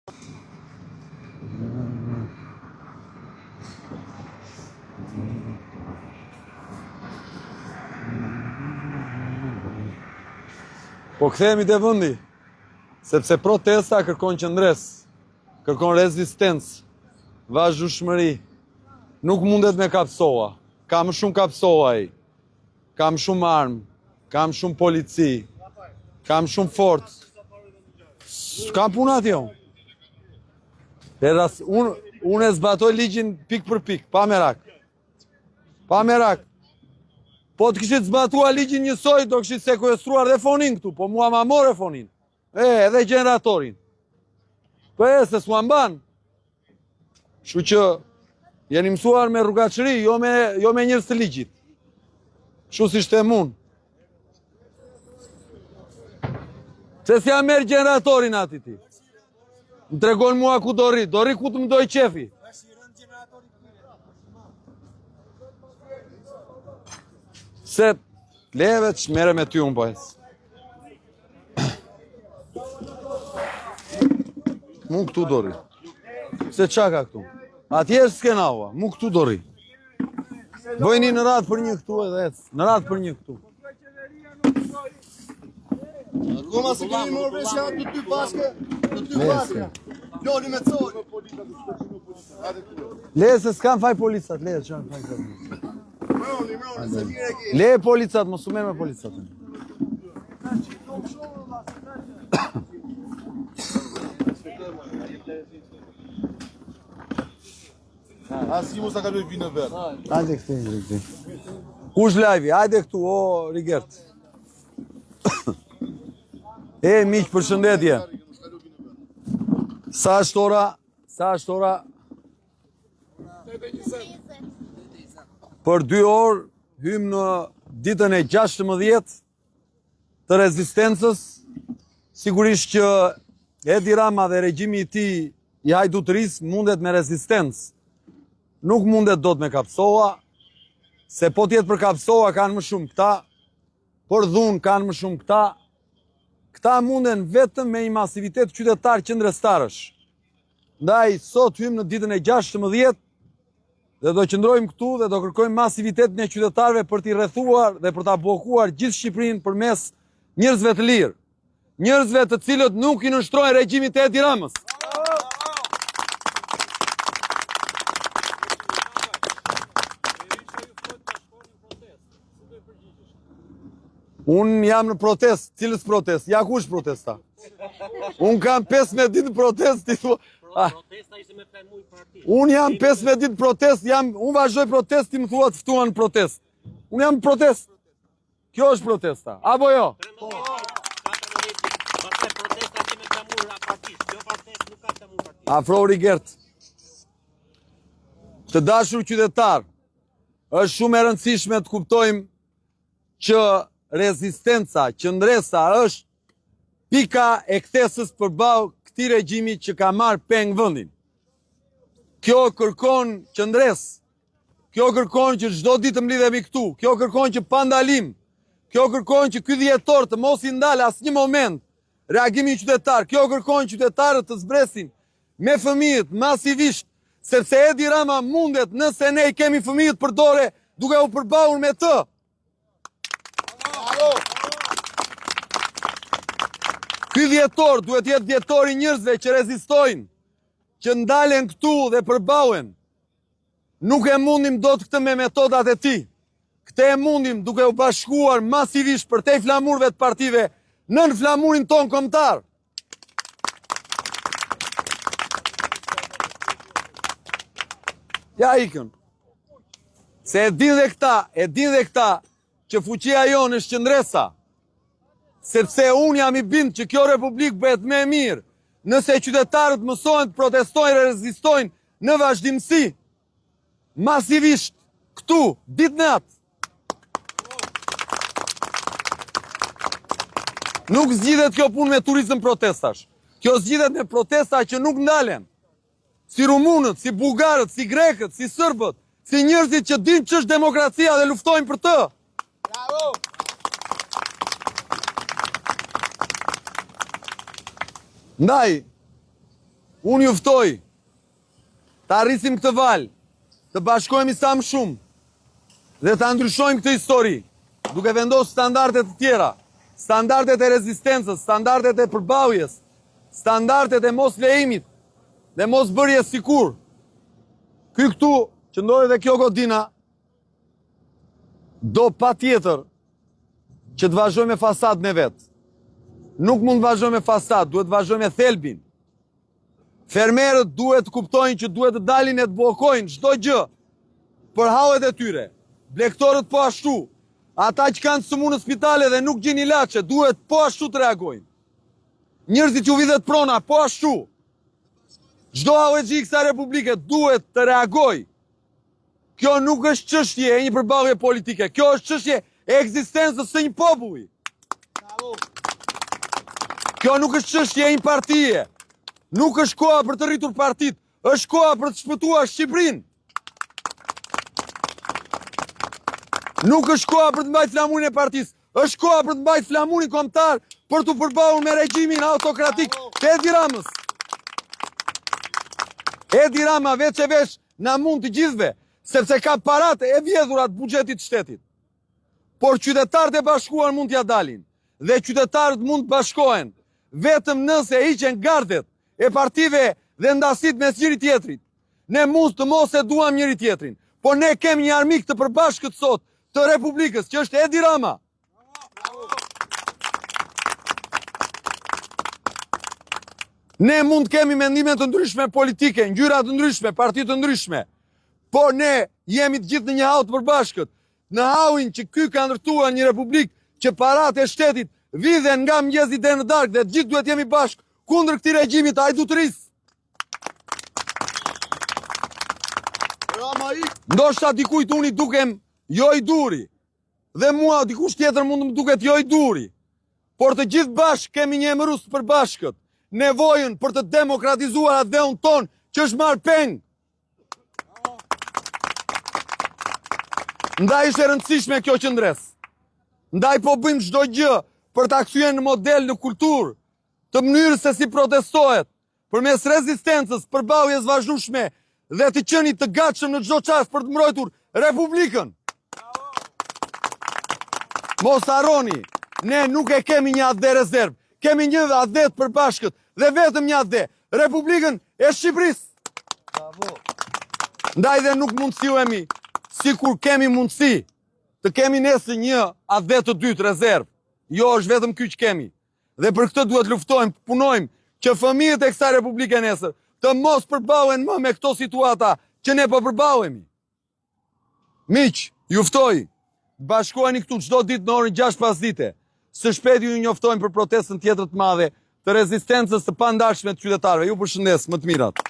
Po kthehemi te vendi, sepse protesta kërkon qëndres, kërkon rezistencë, vazhdueshmëri. Nuk mundet me kapsoa. Ka më shumë kapsoa ai. Kam shumë armë, kam shumë polici, kam shumë forcë. S'kam puna atje unë. Unë e zbatoj ligjin pik për pik, pa merak. Pa merak. Po të kishit zbatua ligjin njësoj, do kishit sekuestruar dhe fonin këtu, po mua ma more fonin. Edhe generatorin. Po se s'ma mban. Shu që jeni mësuar me rrugaçëri, jo me njerëz të ligjit. Shu si shtem unë. Se s'ja merë generatorin ati ti. Më tregon mua ku do ri ku të më doj qefi. Se leve që mere me ty unë pojës. Mu këtu do ri. Se qa ka këtu? Atje është s'kena ua, mu këtu do ri. Bojni në ratë për një këtu edhe ecë. Në ratë për një këtu. Koma se kemi morë veshja të ty bashke. Loni me cojë. Le se s'kam faj policat, le që kanë faj policat. Mëroni, se mire ki. Le policat, mos u merr me policat. Asi mos ta kaloj vinë verë. Hajde këtu. Kush live? Hajde këtu, o Rigert. Miq, përshëndetje. Sa është ora? Për 2 orë hym në ditën e 16 të rezistencës. Sigurisht që Edi Rama dhe regjimi i tij i hajdutërisë mundet me rezistencë. Nuk mundet dot me kapsoa, se po tjetë për kapsoa kanë më shumë këta, për dhunë kanë më shumë këta. Këta munden vetëm me një masivitet qytetar qëndrestarësh. Ndaj, sot hym në ditën e 16 dhe do qëndrojmë këtu dhe do kërkojmë masivitetin e qytetarëve për t'i rrethuar dhe për t'a blokuar gjithë Shqipërinë përmes njerëzve të lirë. Njerëzve të cilët nuk i nënshtrojnë regjimit të Edi Ramës. Unë jam në protest. Cilës protest? Ja kush protesta? Unë kam 15 ditë protest. Protesta ishte me 5 muaj parti. Unë jam 15 ditë protest. Unë vazhdoj protest, ti më thua të ftuan në protest. Unë jam në protest. Kjo është protesta. Apo jo? Afro Rigert. Të dashur qytetar, është shumë e rëndësishme të kuptojmë që rezistenca, qëndresa është pika e kthesës përballë këtij regjimi që ka marrë peng vendin. Kjo kërkon qëndresë. Kjo kërkon që çdo ditë të mlidhemi këtu. Kjo kërkon që pa ndalim. Kjo kërkon që ky dhjetor të mos i ndalë asnjë moment reagimi qytetar. Kjo kërkon qytetarët të zbresin me fëmijët masivisht, sepse Edi Rama mundet nëse ne i kemi fëmijët për dore duke u përballur me të. Ky dhjetor duhet jetë dhjetor i njerëzve që rezistojnë, që ndalen këtu dhe përballen. Nuk e mundim dot këtë me metodat e tij. Këtë e mundim duke u bashkuar masivisht përtej flamurëve të partive nën flamurin ton kombëtar. Ja ikën. Se e din dhe këta që fuqia jonë është qëndresa. Sepse unë jam i bind që kjo republikë bëhet më e mirë nëse qytetarët mësojnë të protestojnë dhe rezistojnë në vazhdimsi. Masivisht, këtu, ditë natë. Nuk zgjidhet kjo punë me turizëm protestash. Kjo zgjidhet me protesta që nuk ndalen. Si rumunët, si bugarët, si grekët, si sërbët, si njerëzit që dinë që është demokracia dhe luftojnë për të. Bravo! Ndaj, Unë ju ftoj të arrisim këtë valë, të bashkohemi sa më shumë dhe të ndryshojmë këtë histori, duke vendosur standardet të tjera, standardet e rezistencës, standardet e përballjes, standardet e mos lejimit dhe mos bërjes sikur. Ky këtu që ndodhi dhe kjo godina do patjetër që të vazhdojmë me fasadën e vet. Nuk mund të vazhdojmë me fasadë, duhet të vazhdojmë me thelbin. Fermerët duhet të kuptojnë që duhet të dalin e të bllokojnë çdo gjë për hallet e tyre. Blegtorët po ashtu. Ata që kanë sëmundje në spitale dhe nuk gjejnë ilaçe, duhet po ashtu të reagojnë. Njerëzit që vidhet prona po ashtu. Çdo AOG i kësaj republike duhet të reagojë. Kjo nuk është çështje e një përballje politike, kjo është çështje e ekzistencës së një populli. Kjo nuk është çështje e një partie. Nuk është koha për të rritur partitë, është koha për të shpëtuar Shqipërinë. Nuk është koha për të mbajtur flamurin e partisë, është koha për të mbajtur flamurin kombëtar për të përballur me regjimin autokratik të Edi Ramës. Edi Rama veç e veç na mund të gjithëve, sepse ka paratë e vjedhura të buxhetit të shtetit. Por qytetarët e bashkuar mund t'ja dalin dhe qytetarët mund të bashkohen vetëm nëse hiqen gardet e partive dhe ndasit mes njëri tjetrit. Ne mund të mos e duam njëri tjetrin, por ne kemi një armik të përbashkët sot të Republikës, që është Edi Rama. Ne mund kemi mendime të ndryshme politike, ngjyra të ndryshme, parti të ndryshme, por ne jemi të gjithë në një hau të përbashkët, në hauin që ky ka ndërtuar një republikë që paratë e shtetit vidhen nga mëngjesi deri në darkë dhe të gjithë duhet jemi bashkë kundër këtij regjimi të hajdutërisë. Ndoshta dikujt unë i dukem jo i duri, dhe mua dikush tjetër mund të më duket jo i duri, por të gjithë bashkë kemi një emërues të përbashkët, nevojën për të demokratizuar atë dheun ton që është marrë peng. Ndaj është e rëndësishme kjo qëndres. Ndaj po bëjmë çdo gjë për ta kthyer në model në kulturë, të mënyrës se si protestohet, përmes rezistencës, përballjes vazhdueshme dhe të qenit të gatshëm në çdo çast për të mbrojtur Republikën. Mos harroni, ne nuk e kemi një AD rezervë, kemi një AD të përbashkët dhe vetëm një AD, Republikën e Shqipërisë. Ndaj dhe nuk mund sillemi, sikur kemi mundësi të kemi nesër një AD të dytë rezervë. Jo, është vetëm ky që kemi. Dhe për këtë duhet luftojmë, punojmë që fëmijët e kësaj Republike nesër të mos përballen më me këto situata që ne po përballemi. Miq, ju ftoj, bashkoheni këtu çdo ditë në orën 6 pasdite. Së shpejti ju njoftojmë për protestën tjetër të madhe të rezistencës të pandashme të qytetarëve. Ju përshëndes, më të mirat.